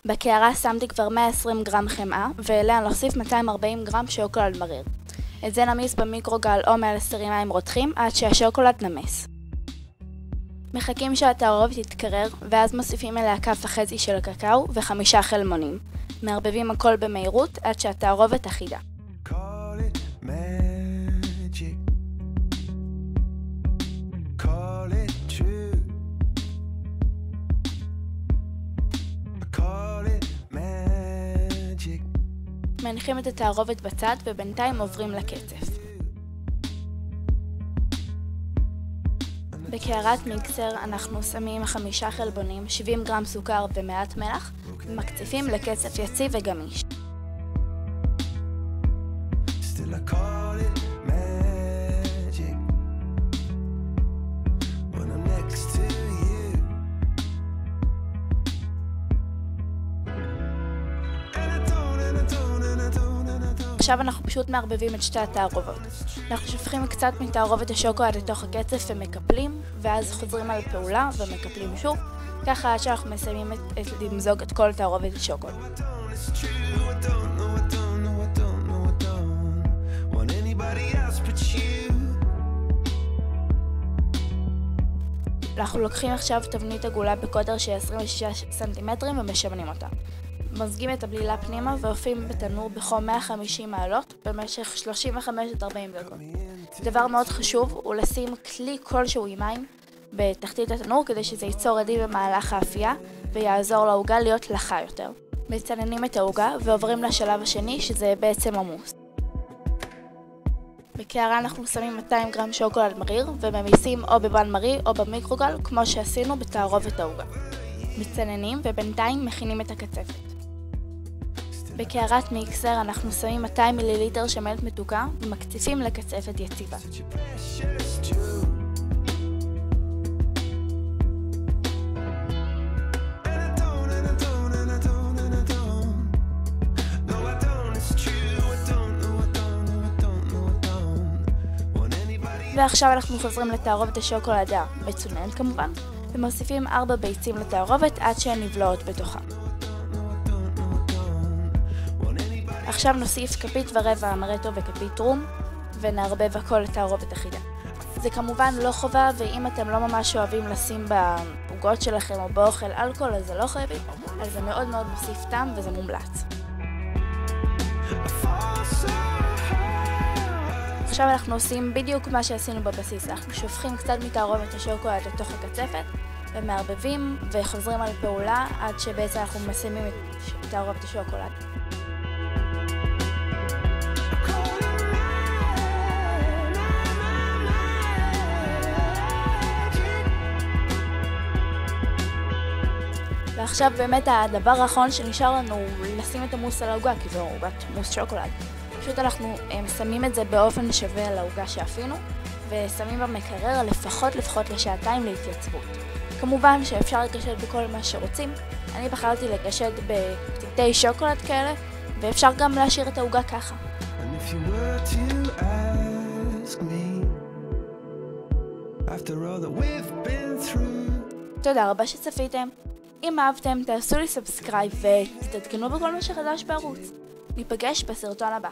בקערה שמתי כבר 120 גרם חמאה, ואליה נוסיף 240 גרם שוקולד מריר. את זה נמיס במיקרוגל או מעל סרי מים רותחים עד שהשוקולד נמס. מחכים שהתערובת תתקרר, ואז מוסיפים אליה כף וחצי של קקאו ו5 חלמונים. מערבבים הכל במהירות עד שהתערובת אחידה. מניחים את התערובת בצד ובינתיים עוברים לקצף. בקערת מיקסר אנחנו שמים 5 חלבונים, 70 גרם סוכר ומעט מלח, ומקציפים לקצף יציב וגמיש. עכשיו אנחנו פשוט מערבבים את שתי התערובות. אנחנו שופכים קצת מתערובת השוקולד לתוך הקצף ומקפלים, ואז חוזרים על פעולה ומקפלים שוב, ככה עד שאנחנו מסיימים למזוג את כל תערובת השוקולד. אנחנו לוקחים עכשיו תבנית עגולה בקוטר של 26 סנטימטרים ומשמנים אותה. מזגים את הבלילה פנימה ואופים בתנור בחום 150 מעלות במשך 35 עד 40 דקות. דבר מאוד חשוב הוא לשים כלי כלשהו עם מים בתחתית התנור כדי שזה ייצור הדים במהלך האפייה ויעזור לעוגה להיות לחה יותר. מצננים את העוגה ועוברים לשלב השני שזה בעצם המוס. בקערה אנחנו שמים 200 גרם שוקולד מריר וממיסים או בבן מרי או במיקרוגל כמו שעשינו בתערובת העוגה. מצננים ובינתיים מכינים את הקצפת. בקערת מיקסר אנחנו שמים 200 מיליליטר של מלט מתוקה ומקציפים לקצפת יציבה. ועכשיו אנחנו חוזרים לתערובת השוקולד המצוננת כמובן, ומוסיפים 4 ביצים לתערובת עד שהן נבלעות בתוכה. עכשיו נוסיף כפית ורבע אמרטו וכפית רום, ונערבב הכל לתערובת אחידה. זה כמובן לא חובה, ואם אתם לא ממש אוהבים לשים בעוגות שלכם או באוכל אלכוהול, אז זה לא חייבים, אז זה מאוד מאוד מוסיף טעם וזה מומלץ. עכשיו אנחנו עושים בדיוק מה שעשינו בבסיס, אנחנו שופכים קצת מתערובת השוקולד לתוך הקצפת ומערבבים וחוזרים על פעולה עד שבעצם אנחנו מסיימים את תערובת השוקולד. ועכשיו באמת הדבר האחרון שנשאר לנו הוא לשים את המוס על העוגה, כי זו עוגת מוס שוקולד. פשוט אנחנו שמים את זה באופן שווה על העוגה שאפינו, ושמים במקרר לפחות לשעתיים להתייצבות. כמובן שאפשר לקשט בכל מה שרוצים, אני בחרתי לקשט בפתיתי שוקולד כאלה, ואפשר גם להשאיר את העוגה ככה. תודה רבה שצפיתם. אם אהבתם תעשו לי סאבסקרייב ותתעדכנו בכל מה שחדש בערוץ. ניפגש בסרטון הבא.